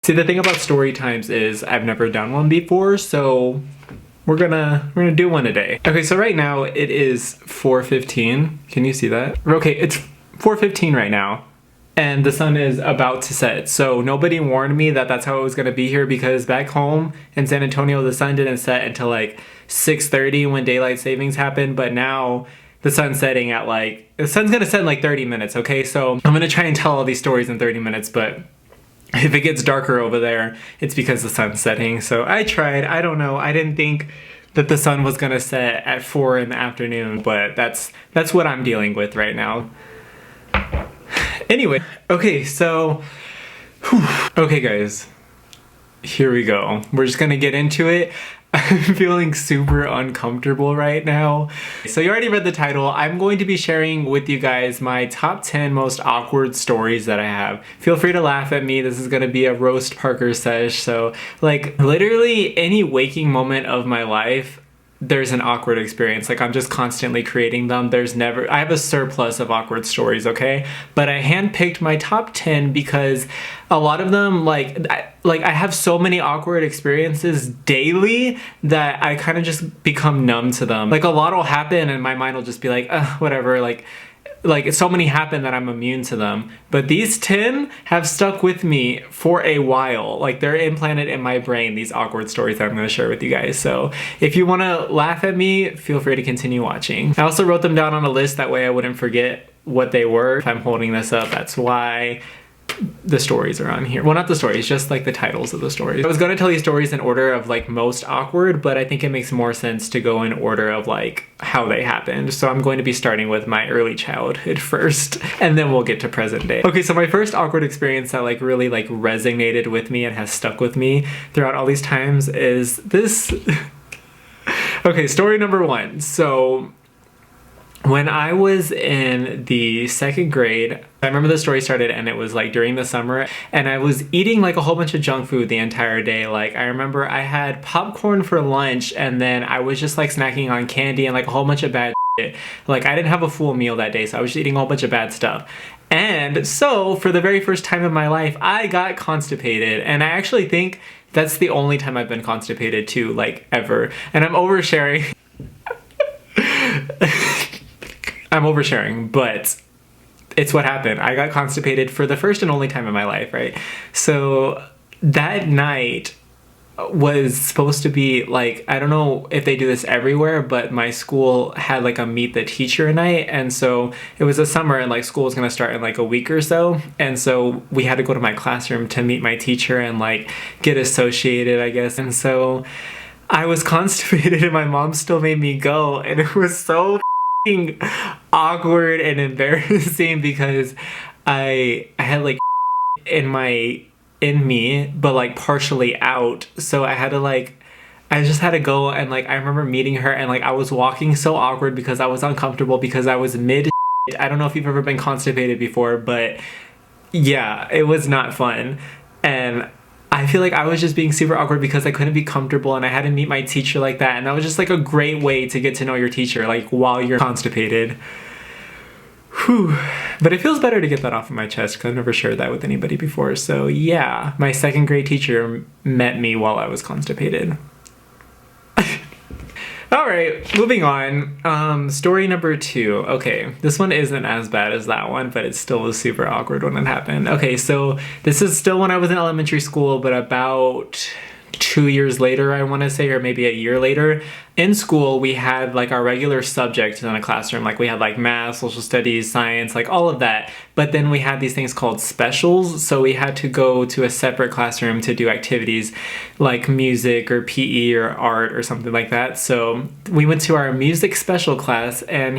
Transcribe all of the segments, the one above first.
See, the thing about story times is I've never done one before, so we're gonna do one today. Okay, so right now it is 4:15. Can you see that? Okay, it's 4:15 right now, and the sun is about to set. So nobody warned me that that's how it was gonna be here, because back home in San Antonio, the sun didn't set until like 6:30 when daylight savings happened, but now the sun's setting at the sun's gonna set in like 30 minutes, okay? So I'm gonna try and tell all these stories in 30 minutes, but if it gets darker over there, it's because the sun's setting. So I tried. I don't know. I didn't think that the sun was gonna set at 4 in the afternoon, but that's what I'm dealing with right now. Anyway, okay, so okay guys, here we go. We're just gonna get into it. I'm feeling super uncomfortable right now. So you already read the title. I'm going to be sharing with you guys my top 10 most awkward stories that I have. Feel free to laugh at me. This is gonna be a roast Parker sesh. So like literally any waking moment of my life, there's an awkward experience. Like I'm just constantly creating them. I have a surplus of awkward stories, okay? But I handpicked my top 10 because a lot of them, I have so many awkward experiences daily that I kind of just become numb to them. Like a lot will happen and my mind will just be like, whatever, like so many happen that I'm immune to them. But these 10 have stuck with me for a while. Like they're implanted in my brain, these awkward stories that I'm going to share with you guys. So if you want to laugh at me, feel free to continue watching. I also wrote them down on a list, that way I wouldn't forget what they were. If I'm holding this up, that's why the stories are on here. Well, not the stories, just like the titles of the stories. I was going to tell these stories in order of like most awkward, but I think it makes more sense to go in order of like how they happened. So I'm going to be starting with my early childhood first, and then we'll get to present day. Okay, so my first awkward experience that like really like resonated with me and has stuck with me throughout all these times is this. Okay, story number 1. So when I was in the 2nd grade, I remember the story started and it was like during the summer, and I was eating like a whole bunch of junk food the entire day. Like I remember I had popcorn for lunch, and then I was just like snacking on candy and like a whole bunch of bad shit. Like I didn't have a full meal that day, so I was just eating a whole bunch of bad stuff. And so for the very first time in my life, I got constipated, and I actually think that's the only time I've been constipated too, like ever. And I'm oversharing. I'm oversharing, but it's what happened. I got constipated for the first and only time in my life, right? So that night was supposed to be like, I don't know if they do this everywhere, but my school had like a meet the teacher night. And so it was a summer, and like school was gonna start in like a week or so. And so we had to go to my classroom to meet my teacher and like get associated, I guess. And so I was constipated and my mom still made me go, and it was so awkward and embarrassing because I had like in me, but like partially out. So I just had to go, and like I remember meeting her, and like I was walking so awkward because I was uncomfortable because I was mid. I don't know if you've ever been constipated before, but yeah, it was not fun. And I feel like I was just being super awkward because I couldn't be comfortable, and I had to meet my teacher like that. And that was just like a great way to get to know your teacher, like while you're constipated. Whew. But it feels better to get that off of my chest because I've never shared that with anybody before. So yeah, my 2nd grade teacher met me while I was constipated. All right, moving on. Story number 2. Okay, this one isn't as bad as that one, but it still was super awkward when it happened. Okay, so this is still when I was in elementary school, but about 2 years later, I want to say, or maybe a year later. In school, we had like our regular subjects in a classroom. Like we had like math, social studies, science, like all of that. But then we had these things called specials. So we had to go to a separate classroom to do activities like music or PE or art or something like that. So we went to our music special class, and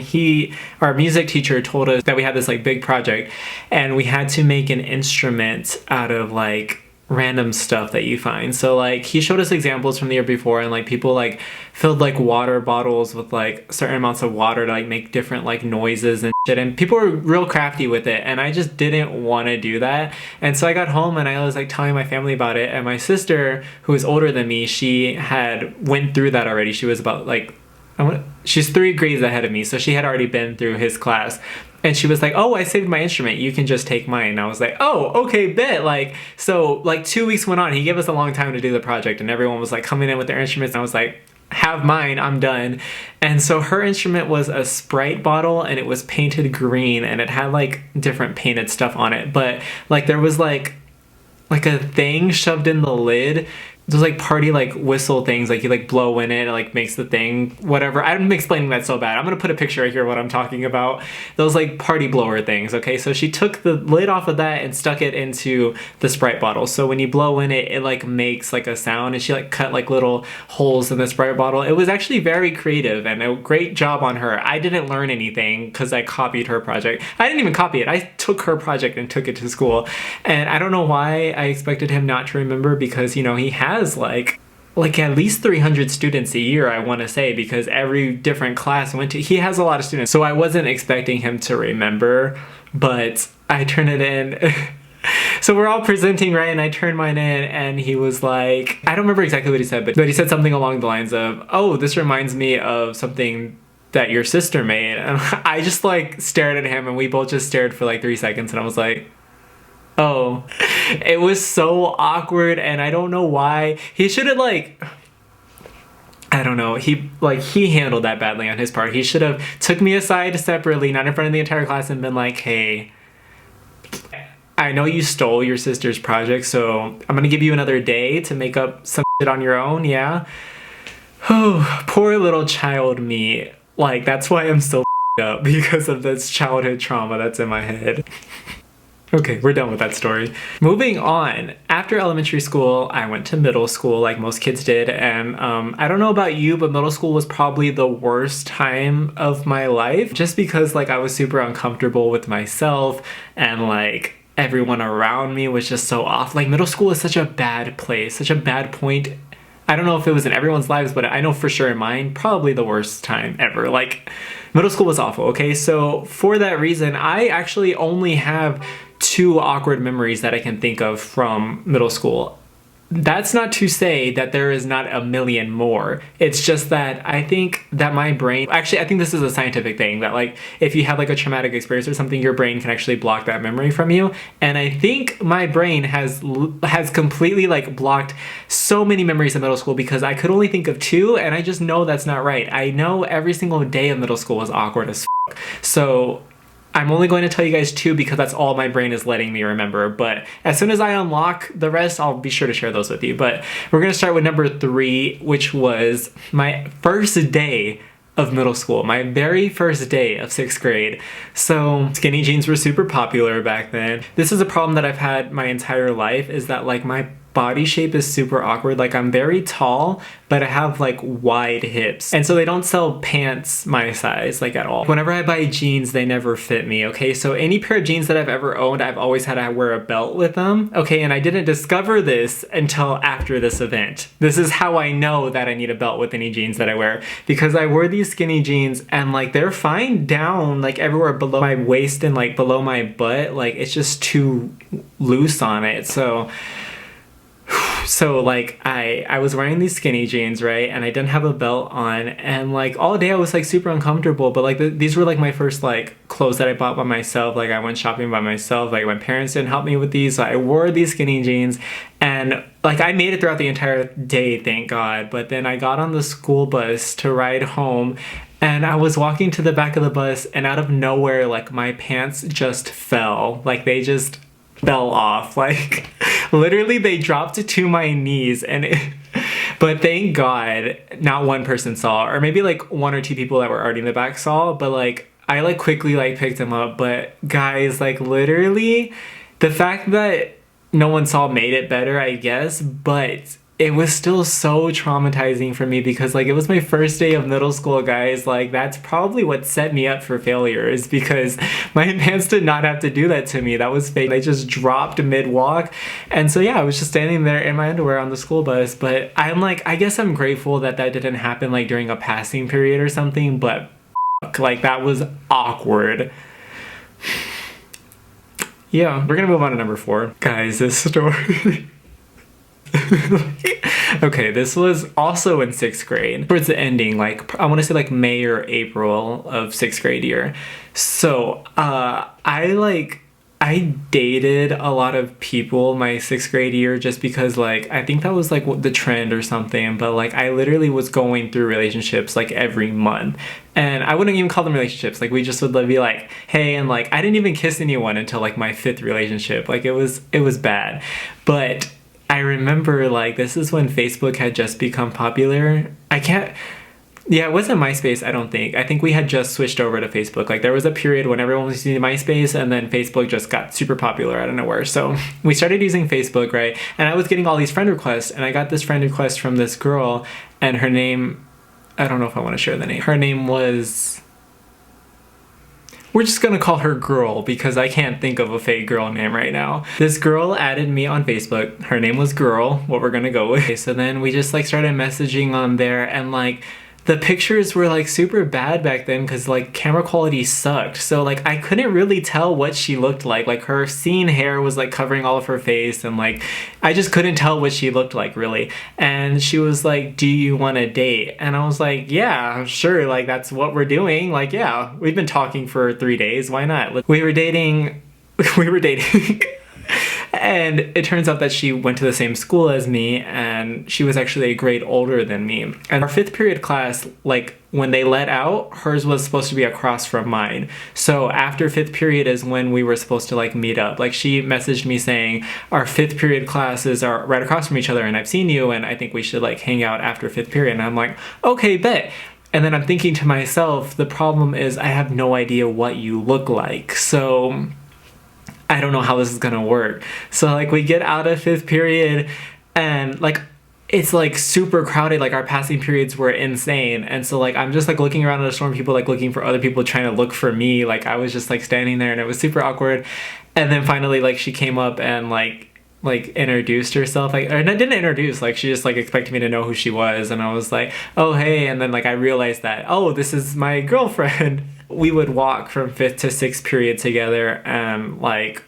our music teacher told us that we had this like big project, and we had to make an instrument out of like random stuff that you find. So like he showed us examples from the year before, and like people like filled like water bottles with like certain amounts of water to like make different like noises and shit, and people were real crafty with it, and I just didn't want to do that. And so I got home and I was like telling my family about it, and my sister, who is older than me, she had went through that already. She was about like she's 3 grades ahead of me, so she had already been through his class. And she was like, oh, I saved my instrument. You can just take mine. And I was like, oh, okay, bet. Like, so like 2 weeks went on. He gave us a long time to do the project and everyone was like coming in with their instruments. And I was like, have mine, I'm done. And so her instrument was a Sprite bottle and it was painted green and it had like different painted stuff on it. But like there was like a thing shoved in the lid. Those like party like whistle things, like you like blow in it and like makes the thing whatever. I'm explaining that so bad. I'm gonna put a picture right here of what I'm talking about. Those like party blower things. Okay, so she took the lid off of that and stuck it into the Sprite bottle, so when you blow in it, it like makes like a sound. And she like cut like little holes in the Sprite bottle. It was actually very creative and a great job on her. I didn't learn anything because I copied her project. I didn't even copy it. I took her project and took it to school. And I don't know why I expected him not to remember, because you know he has like at least 300 students a year, I want to say, because every different class went to, he has a lot of students. So I wasn't expecting him to remember, but I turned it in. So we're all presenting, right? And I turned mine in and he was like, I don't remember exactly what he said, but he said something along the lines of, oh, this reminds me of something that your sister made. And I just like stared at him and we both just stared for like 3 seconds and I was like, oh. It was so awkward and I don't know why. He should have like, I don't know, he handled that badly on his part. He should have took me aside separately, not in front of the entire class, and been like, hey, I know you stole your sister's project, so I'm gonna give you another day to make up some shit on your own, yeah? Oh, poor little child me. Like, that's why I'm still up, because of this childhood trauma that's in my head. Okay, we're done with that story. Moving on, after elementary school, I went to middle school like most kids did. And I don't know about you, but middle school was probably the worst time of my life, just because like I was super uncomfortable with myself and like everyone around me was just so off. Like middle school is such a bad place, such a bad point. I don't know if it was in everyone's lives, but I know for sure in mine, probably the worst time ever. Like middle school was awful, okay? So for that reason, I actually only have 2 awkward memories that I can think of from middle school. That's not to say that there is not a million more. It's just that I think that my brain, actually I think this is a scientific thing, that like if you have like a traumatic experience or something, your brain can actually block that memory from you. And I think my brain has completely like blocked so many memories of middle school because I could only think of 2 and I just know that's not right. I know every single day of middle school was awkward as f***. So I'm only going to tell you guys 2 because that's all my brain is letting me remember. But as soon as I unlock the rest, I'll be sure to share those with you. But we're going to start with number 3, which was my first day of middle school, my very first day of 6th grade. So skinny jeans were super popular back then. This is a problem that I've had my entire life, is that like my body shape is super awkward. Like I'm very tall, but I have like wide hips. And so they don't sell pants my size like at all. Whenever I buy jeans, they never fit me, okay? So any pair of jeans that I've ever owned, I've always had to wear a belt with them, okay? And I didn't discover this until after this event. This is how I know that I need a belt with any jeans that I wear, because I wore these skinny jeans and like they're fine down like everywhere below my waist and like below my butt. Like it's just too loose on it. So like I was wearing these skinny jeans, right? And I didn't have a belt on, and like all day I was like super uncomfortable. But like these were like my first like clothes that I bought by myself. Like I went shopping by myself. Like my parents didn't help me with these, so I wore these skinny jeans, and like I made it throughout the entire day, thank God. But then I got on the school bus to ride home, and I was walking to the back of the bus, and out of nowhere, like my pants just fell. Like they just fell off. Like literally they dropped to my knees, and but thank God not one person saw, or maybe like 1 or 2 people that were already in the back saw, but like I like quickly like picked them up. But guys, like literally the fact that no one saw made it better, I guess, but it was still so traumatizing for me because like it was my first day of middle school, guys. Like that's probably what set me up for failure, is because my pants did not have to do that to me. That was fake. They just dropped mid-walk. And so yeah, I was just standing there in my underwear on the school bus. But I'm like, I guess I'm grateful that that didn't happen like during a passing period or something, but like that was awkward. Yeah, we're gonna move on to number 4. Guys, this story Okay, this was also in 6th grade. Towards the ending, like I want to say like May or April of 6th grade year. So I dated a lot of people my 6th grade year just because like I think that was like the trend or something, but like I literally was going through relationships like every month. And I wouldn't even call them relationships. Like we just would be like, hey, and like I didn't even kiss anyone until like my 5th relationship. Like it was bad. But I remember like this is when Facebook had just become popular. Yeah, it wasn't MySpace, I don't think. I think we had just switched over to Facebook. Like there was a period when everyone was using MySpace and then Facebook just got super popular out of nowhere. So we started using Facebook, right? And I was getting all these friend requests, and I got this friend request from this girl, and her name, I don't know if I want to share the name. Her name was, we're just gonna call her Girl because I can't think of a fake girl name right now. This girl added me on Facebook. Her name was Girl, what we're gonna go with. So then we just like started messaging on there, and like the pictures were like super bad back then because like camera quality sucked. So like I couldn't really tell what she looked like. Like her scene hair was like covering all of her face, and like I just couldn't tell what she looked like really. And she was like, do you want to date? And I was like, yeah, sure. Like that's what we're doing. Like, yeah, we've been talking for 3 days. Why not? We were dating. We were dating. And it turns out that she went to the same school as me, and she was actually a grade older than me. And our 5th period class, like when they let out, hers was supposed to be across from mine. So after 5th period is when we were supposed to like meet up. Like she messaged me saying, our 5th period classes are right across from each other and I've seen you and I think we should like hang out after 5th period. And I'm like, okay, bet. And then I'm thinking to myself, the problem is I have no idea what you look like. So I don't know how this is gonna work. So like we get out of 5th period and like it's like super crowded. Like our passing periods were insane. And so like I'm just like looking around at the store, people like looking for other people trying to look for me. Like I was just like standing there and it was super awkward. And then finally like she came up and like introduced herself, like, or didn't introduce, like she just like expected me to know who she was, and I was like, oh hey, and then like I realized that, oh, this is my girlfriend. We would walk from 5th to 6th period together, and like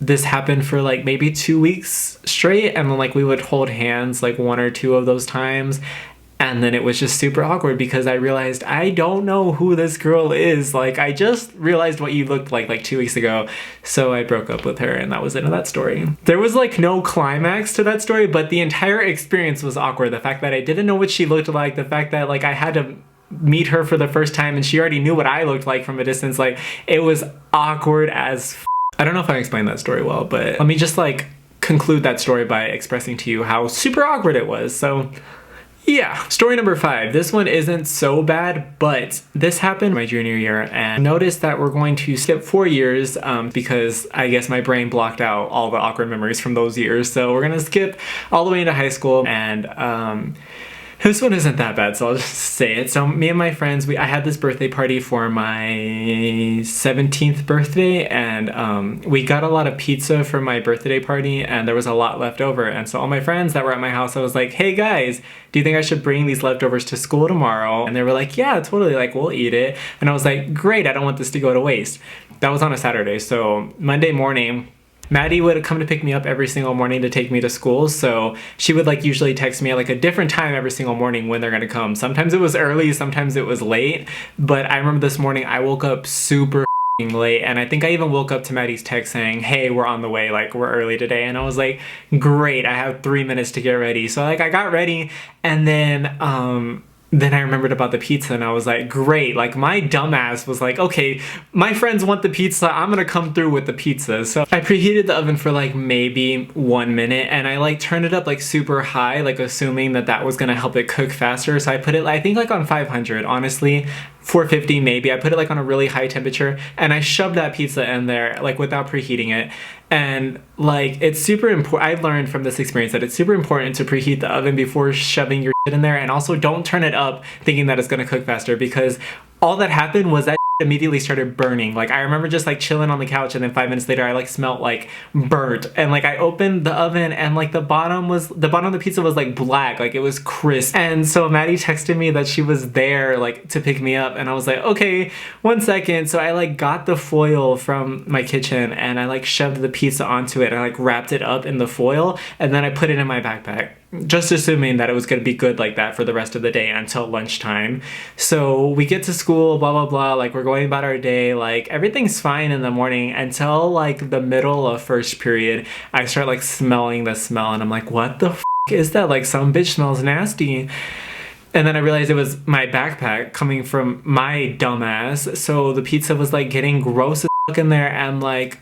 this happened for like maybe 2 weeks straight, and then like we would hold hands like 1 or 2 of those times. And then it was just super awkward because I realized I don't know who this girl is. Like I just realized what you looked like 2 weeks ago. So I broke up with her, and that was the end of that story. There was like no climax to that story, but the entire experience was awkward. The fact that I didn't know what she looked like, the fact that like I had to meet her for the first time and she already knew what I looked like from a distance, like it was awkward as I don't know if I explained that story well, but let me just like conclude that story by expressing to you how super awkward it was. So yeah, story number 5. This one isn't so bad, but this happened my junior year, and notice that we're going to skip 4 years because I guess my brain blocked out all the awkward memories from those years. So we're gonna skip all the way into high school, and this one isn't that bad, so I'll just say it. So me and my friends, I had this birthday party for my 17th birthday, and we got a lot of pizza for my birthday party, and there was a lot left over. And so all my friends that were at my house, I was like, hey guys, do you think I should bring these leftovers to school tomorrow? And they were like, yeah, totally, like we'll eat it. And I was like, great, I don't want this to go to waste. That was on a Saturday, so Monday morning, Maddie would come to pick me up every single morning to take me to school, so she would like usually text me at like a different time every single morning when they're gonna come. Sometimes it was early, sometimes it was late, but I remember this morning I woke up super late, and I think I even woke up to Maddie's text saying, hey, we're on the way, like we're early today. And I was like, great, I have 3 minutes to get ready. So like I got ready, and then I remembered about the pizza, and I was like, great. Like my dumbass was like, okay, my friends want the pizza, I'm gonna come through with the pizza. So I preheated the oven for like maybe 1 minute, and I like turned it up like super high, like assuming that that was gonna help it cook faster. So I put it, I think like on 500, honestly, 450 maybe. I put it like on a really high temperature, and I shoved that pizza in there like without preheating it. And like it's super important, I've learned from this experience that it's super important to preheat the oven before shoving your shit in there, and also don't turn it up thinking that it's gonna cook faster, because all that happened was that immediately started burning. Like I remember just like chilling on the couch, and then 5 minutes later I like smelled like burnt, and like I opened the oven, and like the bottom of the pizza was like black, like it was crisp. And so Maddie texted me that she was there like to pick me up, and I was like, okay, 1 second. So I like got the foil from my kitchen, and I like shoved the pizza onto it, and I like wrapped it up in the foil, and then I put it in my backpack. just assuming that it was going to be good like that for the rest of the day until lunchtime. So we get to school, blah, blah, blah. Like, we're going about our day. Like, everything's fine in the morning until like the middle of first period. I start like smelling the smell and I'm like, what the f is that? Like, some bitch smells nasty. And then I realized it was my backpack coming from my dumbass. So the pizza was like getting gross as fuck in there, and like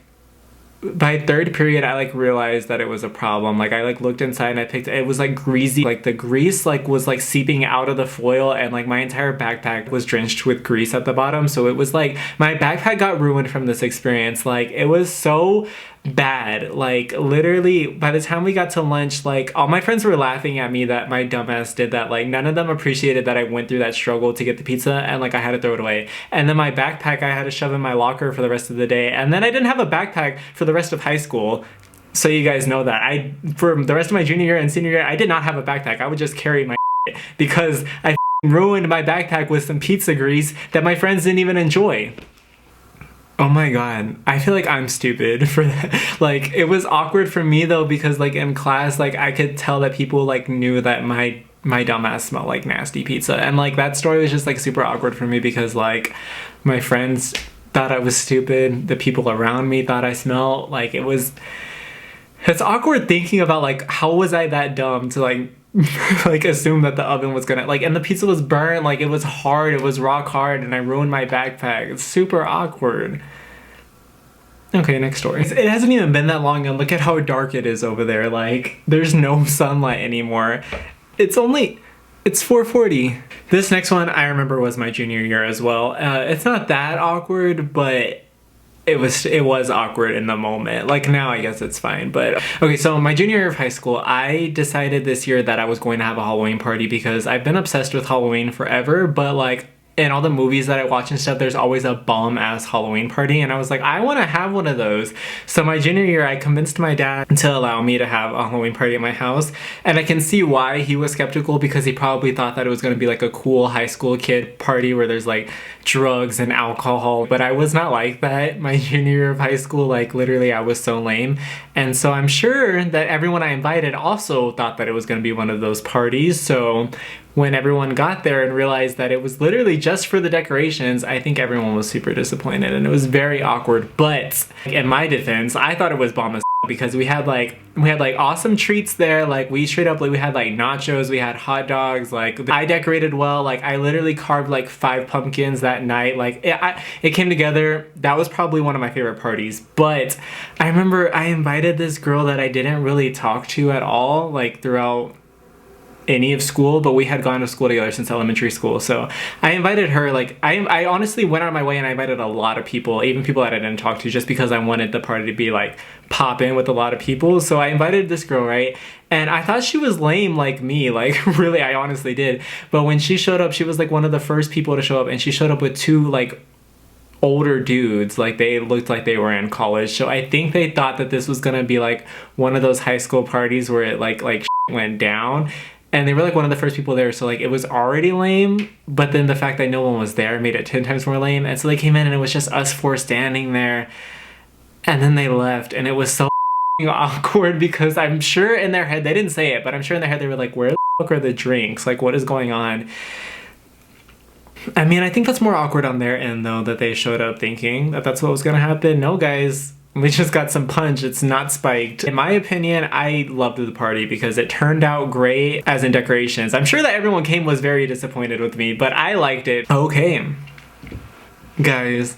by third period I like realized that it was a problem. Like, I like looked inside and I picked it was like greasy. Like, the grease like was like seeping out of the foil, and like my entire backpack was drenched with grease at the bottom. So it was like my backpack got ruined from this experience. Like, it was so bad. Like, literally by the time we got to lunch, like all my friends were laughing at me that my dumbass did that. Like, none of them appreciated that I went through that struggle to get the pizza, and like I had to throw it away. And then my backpack I had to shove in my locker for the rest of the day, and then I didn't have a backpack for the rest of high school. So you guys know that for the rest of my junior year and senior year, I did not have a backpack. I would just carry my because I ruined my backpack with some pizza grease that my friends didn't even enjoy. Oh my god, I feel like I'm stupid for that. Like, it was awkward for me though, because like in class, like I could tell that people like knew that my dumbass smelled like nasty pizza, and like that story was just like super awkward for me because like my friends thought I was stupid, the people around me thought I smelled like it's awkward thinking about like how was I that dumb to like like assume that the oven was gonna like, and the pizza was burnt, like it was hard, it was rock hard, and I ruined my backpack. It's super awkward. Okay, next story. It hasn't even been that long and look at how dark it is over there. Like, there's no sunlight anymore. It's 4:40. This next one I remember was my junior year as well. It's not that awkward, but it was awkward in the moment. Like, now I guess it's fine. But okay, so my junior year of high school, I decided this year that I was going to have a Halloween party because I've been obsessed with Halloween forever, but like in all the movies that I watch and stuff, there's always a bomb ass Halloween party, and I was like, I want to have one of those. So my junior year, I convinced my dad to allow me to have a Halloween party at my house, and I can see why he was skeptical, because he probably thought that it was going to be like a cool high school kid party where there's like drugs and alcohol, but I was not like that. My junior year of high school, like literally I was so lame, and so I'm sure that everyone I invited also thought that it was going to be one of those parties. So when everyone got there and realized that it was literally just for the decorations, I think everyone was super disappointed, and it was very awkward. But in my defense, I thought it was bomb as because we had like awesome treats there. Like, we straight up, like, we had like nachos, we had hot dogs, like I decorated well. Like, I literally carved like 5 pumpkins that night. Like, it came together. That was probably one of my favorite parties. But I remember I invited this girl that I didn't really talk to at all, like throughout any of school, but we had gone to school together since elementary school. So I invited her. Like, I honestly went out of my way and I invited a lot of people, even people that I didn't talk to, just because I wanted the party to be like poppin' with a lot of people. So I invited this girl, right? And I thought she was lame like me, like really, I honestly did. But when she showed up, she was like one of the first people to show up, and she showed up with 2 like older dudes. Like, they looked like they were in college. So I think they thought that this was gonna be like one of those high school parties where it like went down. And they were like one of the first people there, so like it was already lame, but then the fact that no one was there made it 10 times more lame. And so they came in and it was just us 4 standing there, and then they left, and it was so awkward because I'm sure in their head, they didn't say it, but I'm sure in their head they were like, where the fuck are the drinks? Like, what is going on? I mean, I think that's more awkward on their end though, that they showed up thinking that that's what was gonna happen. No, guys. We just got some punch. It's not spiked. In my opinion, I loved the party because it turned out great as in decorations. I'm sure that everyone came was very disappointed with me, but I liked it. Okay, guys,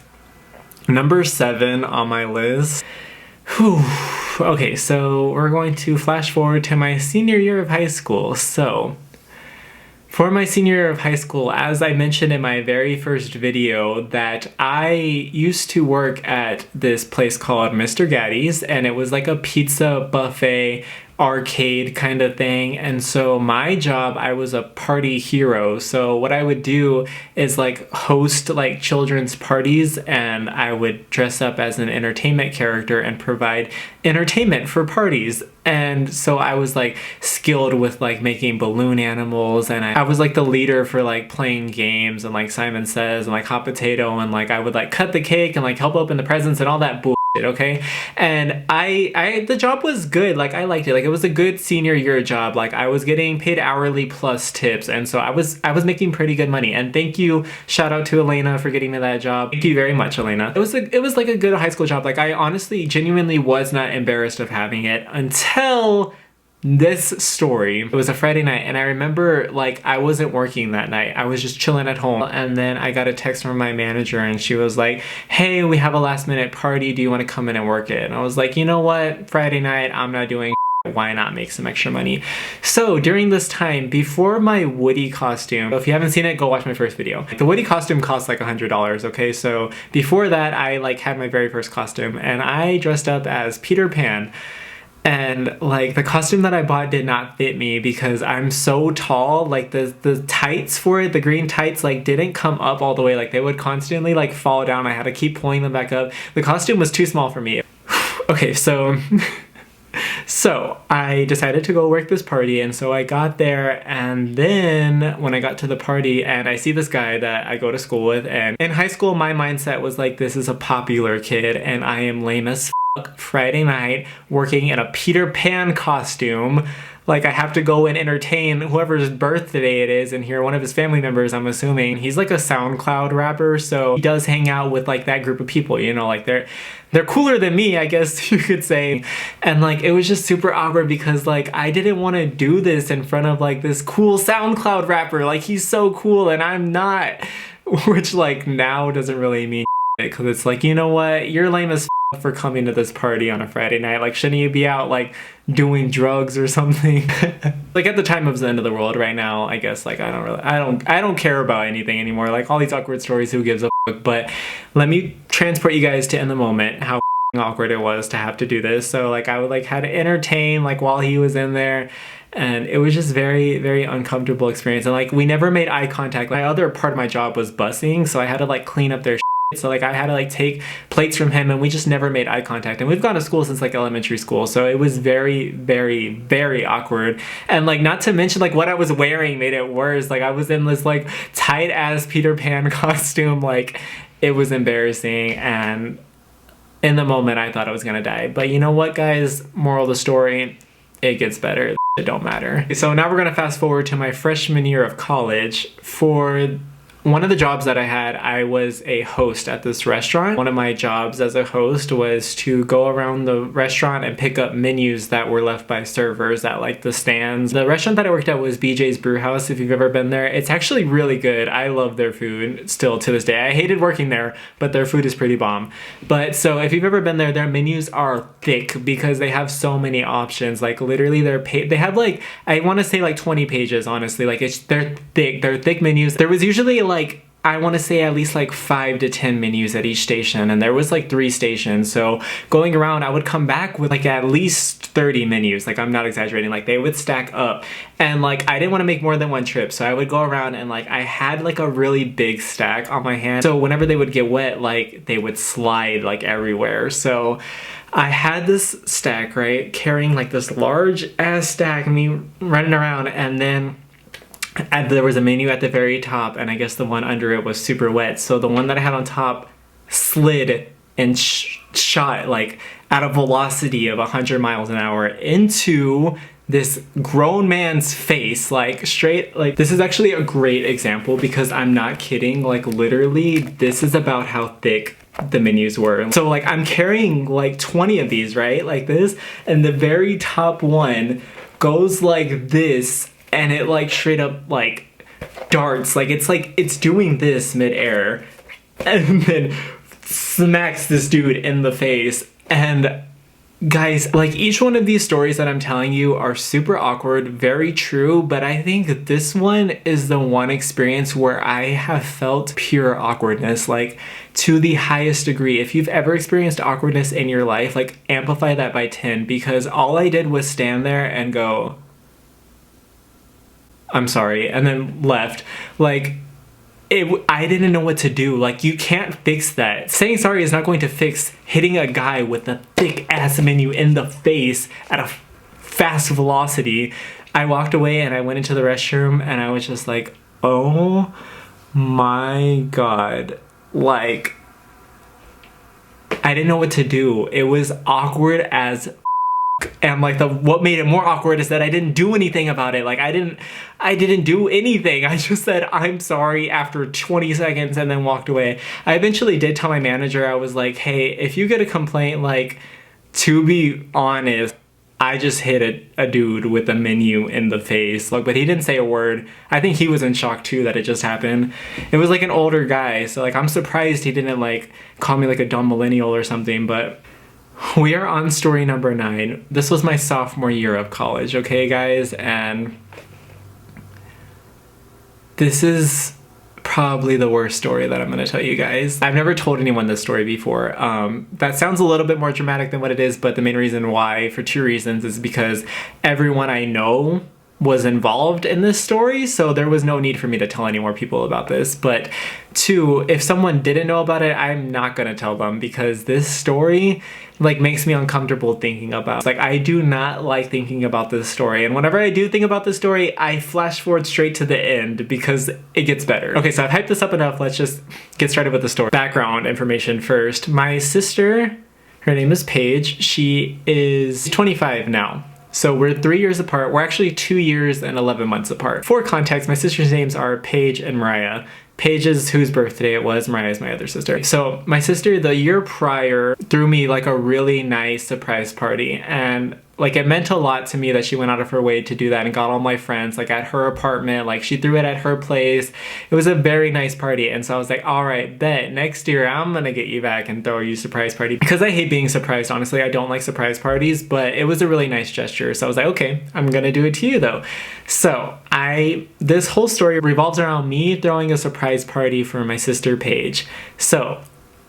number 7 on my list. Whew. Okay, so we're going to flash forward to my senior year of high school. So for my senior year of high school, as I mentioned in my very first video, that I used to work at this place called Mr. Gatti's, and it was like a pizza buffet arcade kind of thing. And so my job, I was a party hero. So what I would do is like host like children's parties, and I would dress up as an entertainment character and provide entertainment for parties. And so I was like skilled with like making balloon animals, and I was like the leader for like playing games and like Simon Says and like hot potato, and like I would like cut the cake and like help open the presents and all that bull. okay? And the job was good. Like, I liked it. Like, it was a good senior year job. Like, I was getting paid hourly plus tips, and so I was making pretty good money. And thank you, shout out to Elena for getting me that job. Thank you very much, Elena. It was like a good high school job. Like, I honestly genuinely was not embarrassed of having it until this story. It was a Friday night, and I remember, like, I wasn't working that night. I was just chilling at home, and then I got a text from my manager, and she was like, hey, we have a last minute party, do you want to come in and work it? And I was like, you know what, Friday night, I'm not doing why not make some extra money? So during this time, before my Woody costume, if you haven't seen it, go watch my first video. The Woody costume cost like $100, okay? So before that, I like had my very first costume, and I dressed up as Peter Pan. And like, the costume that I bought did not fit me because I'm so tall. Like, the tights for it, the green tights, like, didn't come up all the way. Like, they would constantly like fall down. I had to keep pulling them back up. The costume was too small for me. Okay, so so I decided to go work this party, and so I got there, and then when I got to the party and I see this guy that I go to school with, and in high school my mindset was like, this is a popular kid and I am lame as Friday night working in a Peter Pan costume. Like, I have to go and entertain whoever's birthday it is and hear one of his family members, I'm assuming. He's like a SoundCloud rapper, so he does hang out with like that group of people, you know, like they're cooler than me, I guess you could say. And like, it was just super awkward because like, I didn't want to do this in front of like this cool SoundCloud rapper. Like, he's so cool and I'm not, which like now doesn't really mean because it's like, you know what, you're lame as for coming to this party on a Friday night. Like, shouldn't you be out like doing drugs or something? Like, at the time it was the end of the world. Right now, I guess, like, I don't care about anything anymore. Like, all these awkward stories, who gives a fuck? But let me transport you guys to in the moment how awkward it was to have to do this. So like, I would like had to entertain like while he was in there, and it was just very, very uncomfortable experience. And like, we never made eye contact. My other part of my job was busing, so I had to like clean up their so like, I had to like take plates from him, and we just never made eye contact. And we've gone to school since like elementary school, so it was very, very, very awkward. And like, not to mention like what I was wearing made it worse. Like, I was in this like tight ass Peter Pan costume. Like, it was embarrassing, and in the moment I thought I was gonna die. But you know what, guys, moral of the story, it gets better. It don't matter. So now we're gonna fast forward to my freshman year of college. For one of the jobs that I had, I was a host at this restaurant. One of my jobs as a host was to go around the restaurant and pick up menus that were left by servers at like the stands. The restaurant that I worked at was BJ's Brewhouse, if you've ever been there. It's actually really good. I love their food still to this day. I hated working there, but their food is pretty bomb. But so if you've ever been there, their menus are thick because they have so many options. Like, literally they have like, I want to say like 20 pages, honestly. Like, they're thick menus. There was usually like, I want to say at least like 5 to 10 menus at each station, and there was like 3 stations. So going around, I would come back with like at least 30 menus. Like, I'm not exaggerating. Like, they would stack up, and like, I didn't want to make more than one trip, so I would go around, and like, I had like a really big stack on my hand. So whenever they would get wet, like, they would slide like everywhere. So I had this stack, right, carrying like this large ass stack, me running around, and then there was a menu at the very top, and I guess the one under it was super wet. So the one that I had on top slid and shot like at a velocity of 100 miles an hour into this grown man's face, like straight. Like, this is actually a great example because I'm not kidding. Like, literally, this is about how thick the menus were. So like, I'm carrying like 20 of these, right, like this, and the very top one goes like this, and it like straight up like darts, like it's doing this midair, and then smacks this dude in the face. And guys, like, each one of these stories that I'm telling you are super awkward, very true, but I think this one is the one experience where I have felt pure awkwardness, like, to the highest degree. If you've ever experienced awkwardness in your life, like, amplify that by 10, because all I did was stand there and go, I'm sorry, and then left. Like, I didn't know what to do. Like, you can't fix that. Saying sorry is not going to fix hitting a guy with a thick ass menu in the face at a fast velocity. I walked away and I went into the restroom, and I was just like, oh my god. Like, I didn't know what to do. It was awkward as and like what made it more awkward is that I didn't do anything about it. Like I didn't do anything. I just said I'm sorry after 20 seconds and then walked away. I eventually did tell my manager, I was like, hey, if you get a complaint, like, to be honest, I just hit a dude with a menu in the face. Like, but he didn't say a word. I think he was in shock too that it just happened. It was like an older guy, so like I'm surprised he didn't like call me like a dumb millennial or something. But we are on story number 9. This was my sophomore year of college, okay, guys? And this is probably the worst story that I'm going to tell you guys. I've never told anyone this story before. That sounds a little bit more dramatic than what it is, but the main reason why, for 2 reasons, is because everyone I know was involved in this story, so there was no need for me to tell any more people about this. But 2, if someone didn't know about it, I'm not gonna tell them, because this story like makes me uncomfortable thinking about. Like, I do not like thinking about this story, and whenever I do think about this story, I flash forward straight to the end because it gets better. Okay, so I've hyped this up enough. Let's just get started with the story. Background information first. My sister, her name is Paige. She is 25 now. So we're 3 years apart. We're actually 2 years and 11 months apart. For context, my sister's names are Paige and Mariah. Paige is whose birthday it was. Mariah is my other sister. So my sister, the year prior, threw me like a really nice surprise party, and like it meant a lot to me that she went out of her way to do that and got all my friends like at her apartment. Like she threw it at her place. It was a very nice party, and so I was like, all right, bet next year I'm gonna get you back and throw you a surprise party, because I hate being surprised. Honestly, I don't like surprise parties, but it was a really nice gesture. So I was like, okay, I'm gonna do it to you though. So this whole story revolves around me throwing a surprise party for my sister Paige. So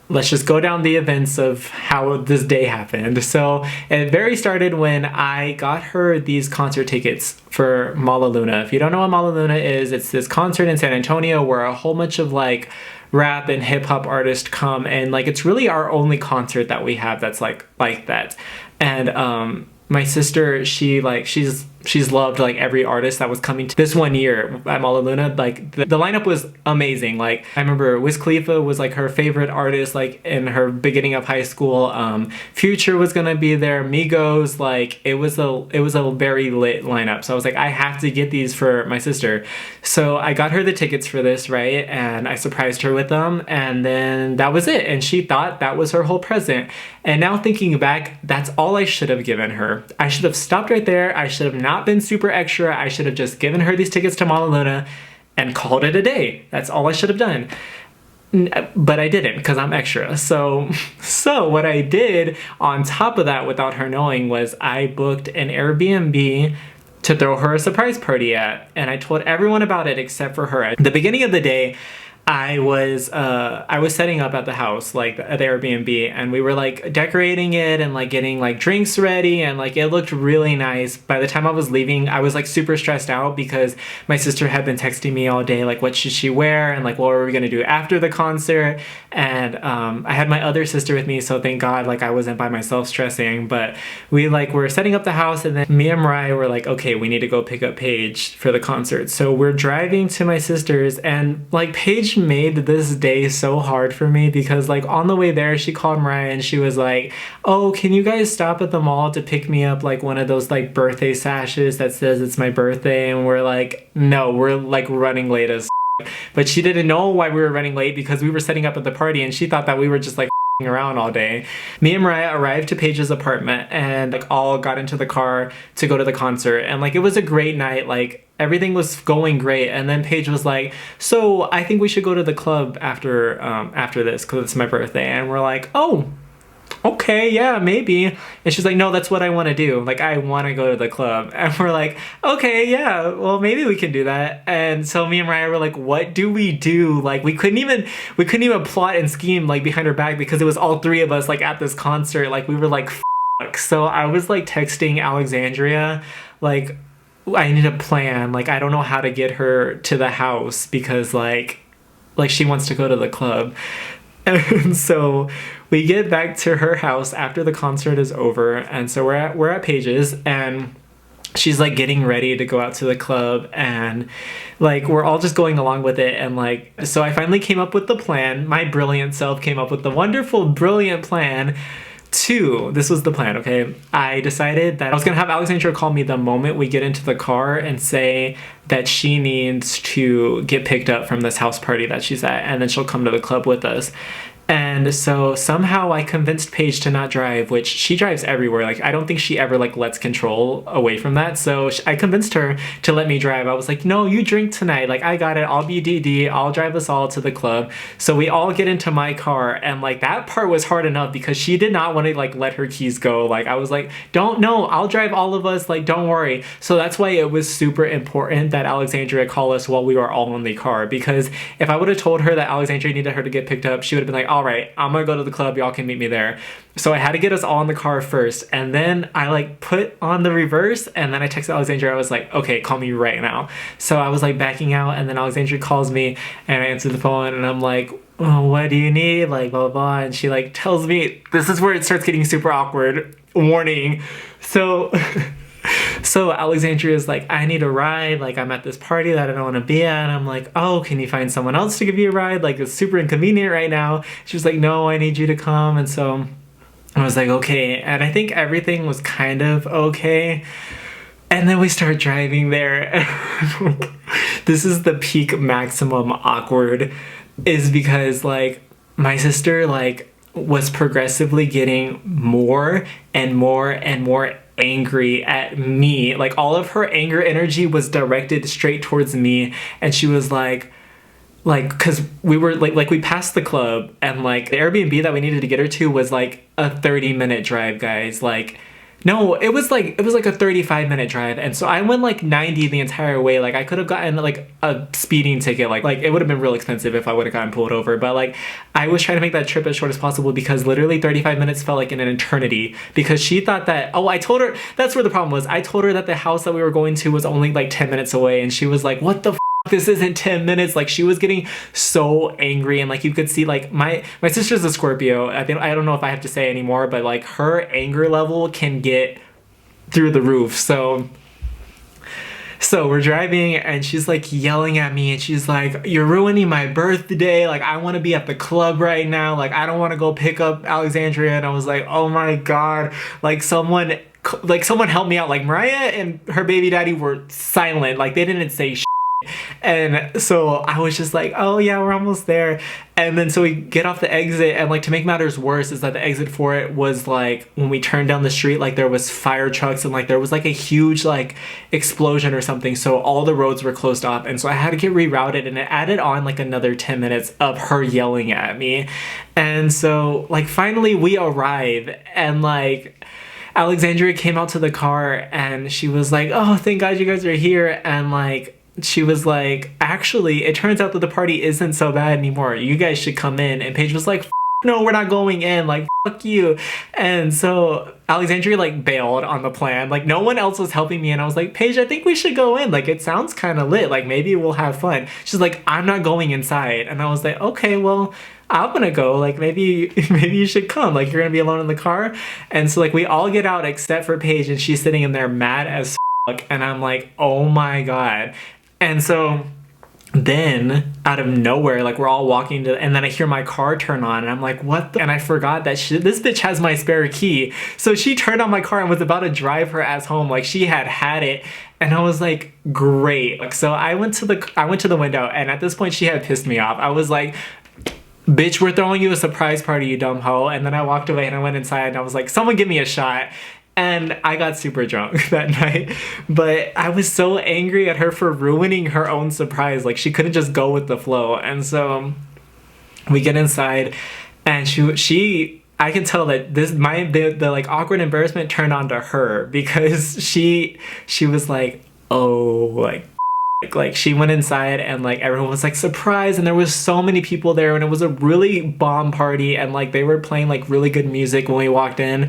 let's just go down the events of how this day happened. So it very started when I got her these concert tickets for Mala Luna. If you don't know what Mala Luna is, it's this concert in San Antonio where a whole bunch of like rap and hip hop artists come, and like it's really our only concert that we have that's like that. And my sister, she's loved like every artist that was coming to this one year at Mala Luna. Like the lineup was amazing. Like I remember Wiz Khalifa was like her favorite artist like in her beginning of high school. Future was gonna be there, Migos. Like it was a very lit lineup. So I was like, I have to get these for my sister. So I got her the tickets for this, right? And I surprised her with them, and then that was it. And she thought that was her whole present. And now thinking back, that's all I should have given her. I should have stopped right there. I should have not been super extra. I should have just given her these tickets to Mala Luna and called it a day. That's all I should have done. But I didn't, because I'm extra. So what I did on top of that without her knowing was I booked an Airbnb to throw her a surprise party at. And I told everyone about it except for her. At the beginning of the day, I was setting up at the house, like at the Airbnb, and we were like decorating it and like getting like drinks ready, and like it looked really nice. By the time I was leaving, I was like super stressed out because my sister had been texting me all day like what should she wear and like what were we gonna do after the concert. And I had my other sister with me, so thank God like I wasn't by myself stressing. But we like were setting up the house, and then me and Mariah were like, okay, we need to go pick up Paige for the concert. So we're driving to my sister's, and like Paige made this day so hard for me because like on the way there she called Mariah and she was like, oh, can you guys stop at the mall to pick me up like one of those like birthday sashes that says it's my birthday? And we're like, no, we're like running late as but she didn't know why we were running late because we were setting up at the party, and she thought that we were just like around all day. Me and Mariah arrived to Paige's apartment and like all got into the car to go to the concert, and like it was a great night. Like everything was going great, and then Paige was like, so I think we should go to the club after this because it's my birthday. And we're like, oh, okay, yeah, maybe. And she's like, no, that's what I want to do. Like, I want to go to the club. And we're like, okay, yeah, well, maybe we can do that. And so me and Mariah were like, what do we do? Like, we couldn't even plot and scheme like behind her back because it was all three of us like at this concert. Like, we were like, fuck. So I was like texting Alexandria, like, I need a plan. Like, I don't know how to get her to the house because like she wants to go to the club. And so we get back to her house after the concert is over, and so we're at Paige's, and she's like getting ready to go out to the club, and like we're all just going along with it. And like, so I finally came up with the plan. My brilliant self came up with the wonderful, brilliant plan. This was the plan, okay? I decided that I was gonna have Alexandra call me the moment we get into the car and say that she needs to get picked up from this house party that she's at, and then she'll come to the club with us. And so somehow I convinced Paige to not drive, which she drives everywhere. Like, I don't think she ever like lets control away from that. So I convinced her to let me drive. I was like, no, you drink tonight. Like, I got it. I'll be DD. I'll drive us all to the club. So we all get into my car, and like that part was hard enough because she did not want to like let her keys go. Like, I was like, I'll drive all of us. Like, don't worry. So that's why it was super important that Alexandria call us while we were all in the car, because if I would have told her that Alexandria needed her to get picked up, she would have been like, all right, I'm gonna go to the club, y'all can meet me there. So I had to get us all in the car first, and then I like put on the reverse, and then I texted Alexandria. I was like, okay, call me right now. So I was like backing out, and then Alexandria calls me, and I answer the phone, and I'm like, oh, what do you need? Like, blah, blah, blah. And she like tells me, this is where it starts getting super awkward. Warning. So Alexandria is like, I need a ride. Like, I'm at this party that I don't want to be at. And I'm like, oh, can you find someone else to give you a ride? Like, it's super inconvenient right now. She was like, no, I need you to come. And so I was like, okay. And I think everything was kind of okay. And then we start driving there. This is the peak maximum awkward, is because like my sister like was progressively getting more and more and more angry at me. Like, all of her anger energy was directed straight towards me, and she was like because we were like we passed the club, and like the Airbnb that we needed to get her to was like a 30-minute drive, guys. Like, no, it was like a 35-minute drive. And so I went like 90 the entire way. Like, I could have gotten like a speeding ticket. Like it would have been real expensive if I would have gotten pulled over. But like, I was trying to make that trip as short as possible, because literally 35 minutes felt like an eternity, because she thought that, I told her, that's where the problem was. I told her that the house that we were going to was only like 10 minutes away. And she was like, what the this isn't 10 minutes. Like, she was getting so angry, and like you could see like my sister's a Scorpio. I don't know if I have to say anymore, but like her anger level can get through the roof. So we're driving, and she's like yelling at me, and she's like, you're ruining my birthday. Like, I want to be at the club right now. Like, I don't want to go pick up Alexandria. And I was like, oh my God, like someone help me out. Like, Mariah and her baby daddy were silent. Like, they didn't say shit. And so I was just like, oh yeah, we're almost there. And then so we get off the exit, and like, to make matters worse is that the exit for it was like, when we turned down the street, like there was fire trucks, and like there was like a huge like explosion or something, so all the roads were closed off. And so I had to get rerouted, and it added on like another 10 minutes of her yelling at me. And so like finally we arrive, and like Alexandria came out to the car, and she was like, oh, thank God you guys are here. And like, she was like, actually, it turns out that the party isn't so bad anymore. You guys should come in. And Paige was like, no, we're not going in. Like, fuck you. And so Alexandria like bailed on the plan. Like, no one else was helping me. And I was like, Paige, I think we should go in. Like, it sounds kind of lit. Like, maybe we'll have fun. She's like, I'm not going inside. And I was like, okay, well, I'm gonna go. Like, maybe you should come. Like, you're gonna be alone in the car. And so like we all get out except for Paige, and she's sitting in there mad as fuck. And I'm like, oh my God. And so then out of nowhere, like we're all walking to, and then I hear my car turn on, and I'm like, what the? And I forgot that this bitch has my spare key. So she turned on my car and was about to drive her ass home. Like, she had it. And I was like, great. So I went to the window, and at this point she had pissed me off. I was like, bitch, we're throwing you a surprise party, you dumb hoe. And then I walked away, and I went inside, and I was like, someone give me a shot. And I got super drunk that night, but I was so angry at her for ruining her own surprise. Like, she couldn't just go with the flow. And so we get inside, and I can tell that the like awkward embarrassment turned on to her, because she was like, oh, like she went inside, and like everyone was like surprised, and there was so many people there, and it was a really bomb party, and like they were playing like really good music when we walked in,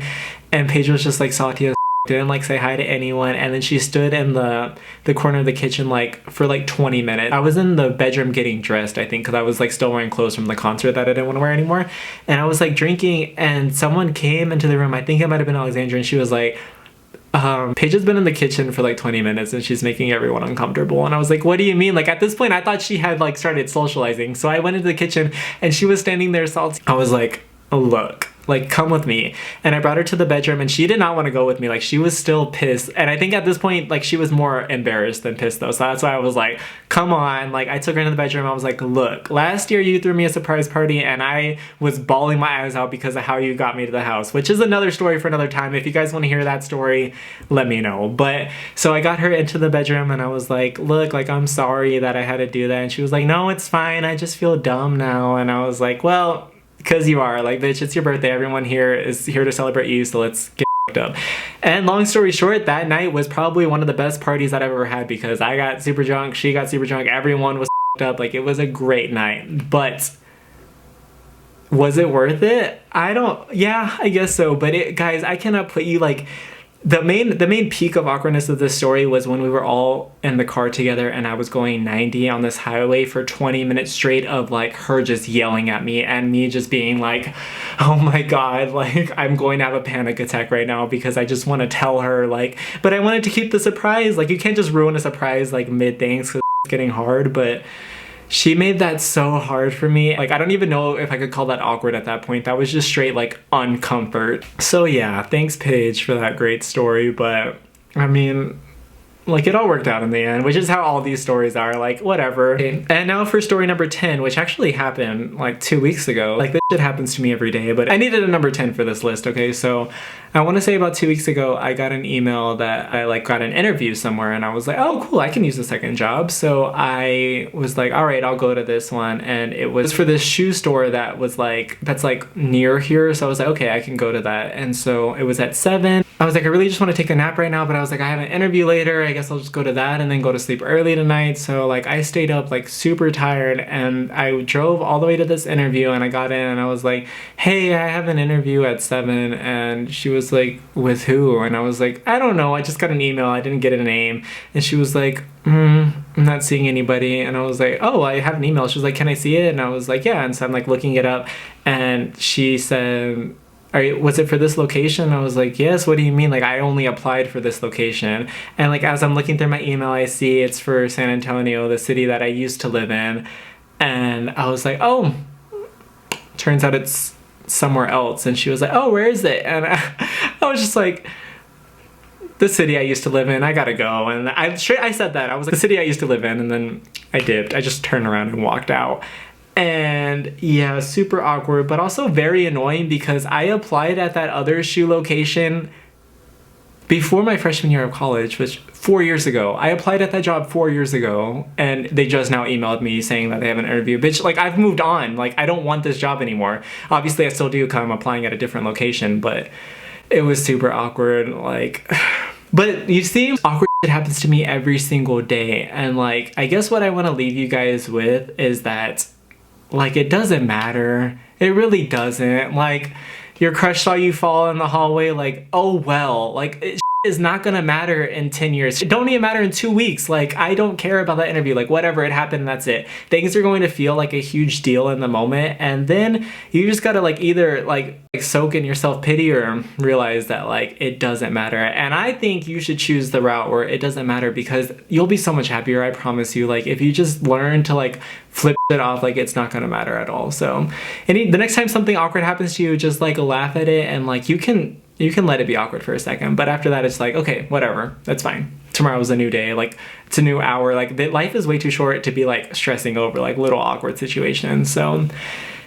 and Paige was just like salty as didn't like say hi to anyone. And then she stood in the corner of the kitchen like for like 20 minutes. I was in the bedroom getting dressed, I think, because I was like still wearing clothes from the concert that I didn't want to wear anymore, and I was like drinking, and someone came into the room. I think it might have been Alexandra, and she was like, Paige has been in the kitchen for like 20 minutes and she's making everyone uncomfortable. And I was like, what do you mean? Like at this point, I thought she had like started socializing. So I went into the kitchen and she was standing there salty. I was like, look, like come with me. And I brought her to the bedroom and she did not want to go with me. Like she was still pissed. And I think at this point, like she was more embarrassed than pissed though. So that's why I was like, come on. Like I took her into the bedroom. I was like, look, last year you threw me a surprise party and I was bawling my eyes out because of how you got me to the house, which is another story for another time. If you guys want to hear that story, let me know. But so I got her into the bedroom and I was like, look, like I'm sorry that I had to do that. And she was like, no, it's fine. I just feel dumb now. And I was like, well, because you are, like, bitch, it's your birthday. Everyone here is here to celebrate you, so let's get up. And long story short, that night was probably one of the best parties that I've ever had because I got super drunk, she got super drunk, everyone was up. Like, it was a great night. But was it worth it? Yeah, I guess so. But guys, I cannot put you, like, the main peak of awkwardness of this story was when we were all in the car together and I was going 90 on this highway for 20 minutes straight of like her just yelling at me and me just being like, oh my god, like I'm going to have a panic attack right now because I just want to tell her, like, but I wanted to keep the surprise. Like you can't just ruin a surprise like mid things because it's getting hard. But she made that so hard for me. Like, I don't even know if I could call that awkward at that point. That was just straight, like, uncomfort. So yeah, thanks Paige for that great story, but I mean, like, it all worked out in the end, which is how all these stories are, like, whatever. And now for story number 10, which actually happened, like, 2 weeks ago. Like, this shit happens to me every day, but I needed a number 10 for this list, okay? So I want to say about 2 weeks ago, I got an email that I, like, got an interview somewhere, and I was like, oh, cool, I can use a second job. So I was like, all right, I'll go to this one, and it was for this shoe store that was, like, that's, like, near here, so I was like, okay, I can go to that. And so it was at 7. I was like, I really just want to take a nap right now, but I was like, I have an interview later, I guess I'll just go to that and then go to sleep early tonight. So like I stayed up like super tired and I drove all the way to this interview and I got in and I was like, hey, I have an interview at 7. And she was like, with who? And I was like, I don't know, I just got an email, I didn't get a name. And she was like, I'm not seeing anybody. And I was like, oh, I have an email. She was like, can I see it? And I was like, yeah. And so I'm like looking it up and she said, was it for this location? I was like, yes, what do you mean? Like, I only applied for this location. And like, as I'm looking through my email, I see it's for San Antonio, the city that I used to live in. And I was like, oh, turns out it's somewhere else. And she was like, oh, where is it? And I was just like, the city I used to live in, I gotta go. And I said that. I was like, the city I used to live in. And then I dipped. I just turned around and walked out. And yeah, super awkward, but also very annoying because I applied at that other shoe location before my freshman year of college, which 4 years ago. I applied at that job 4 years ago and they just now emailed me saying that they have an interview. Bitch, like I've moved on. Like I don't want this job anymore. Obviously I still do because I'm applying at a different location, but it was super awkward. Like, but you see, awkward shit happens to me every single day. And like, I guess what I want to leave you guys with is that like, it doesn't matter. It really doesn't. Like, your crush saw you fall in the hallway, like, oh well. Like, it is not gonna matter in 10 years. It don't even matter in 2 weeks. Like, I don't care about that interview. Like, whatever, it happened, that's it. Things are going to feel like a huge deal in the moment. And then you just gotta, like, either, like soak in your self-pity or realize that, like, it doesn't matter. And I think you should choose the route where it doesn't matter because you'll be so much happier, I promise you. Like, if you just learn to, like, flip it off, like, it's not gonna matter at all. So, the next time something awkward happens to you, just, like, laugh at it and, like, you can let it be awkward for a second, but after that, it's like, okay, whatever, that's fine. Tomorrow's a new day, like, it's a new hour. Like, life is way too short to be, like, stressing over, like, little awkward situations. So,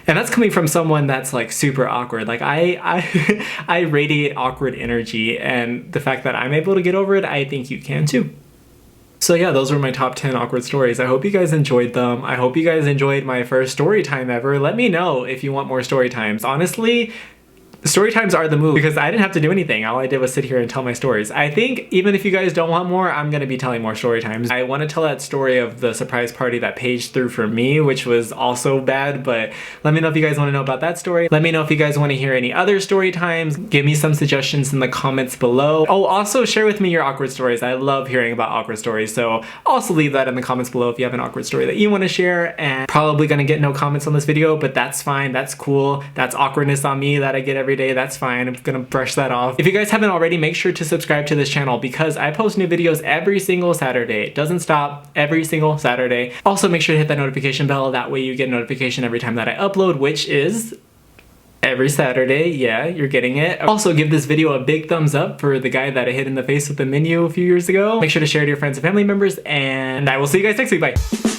and that's coming from someone that's, like, super awkward. Like, I radiate awkward energy, and the fact that I'm able to get over it, I think you can too. So yeah, those were my top 10 awkward stories. I hope you guys enjoyed them. I hope you guys enjoyed my first story time ever. Let me know if you want more story times. Honestly, story times are the move because I didn't have to do anything. All I did was sit here and tell my stories. I think even if you guys don't want more, I'm gonna be telling more story times. I want to tell that story of the surprise party that Paige threw for me, which was also bad, but let me know if you guys want to know about that story. Let me know if you guys want to hear any other story times. Give me some suggestions in the comments below. Oh, also share with me your awkward stories. I love hearing about awkward stories, so also leave that in the comments below if you have an awkward story that you want to share. And probably gonna get no comments on this video, but that's fine. That's cool. That's awkwardness on me that I get every every day. That's fine. I'm gonna brush that off. If you guys haven't already, make sure to subscribe to this channel because I post new videos every single Saturday. It doesn't stop, every single Saturday. Also, make sure to hit that notification bell. That way you get a notification every time that I upload, which is every Saturday. Yeah, you're getting it. Also, give this video a big thumbs up for the guy that I hit in the face with the menu a few years ago. Make sure to share it to your friends and family members, and I will see you guys next week. Bye.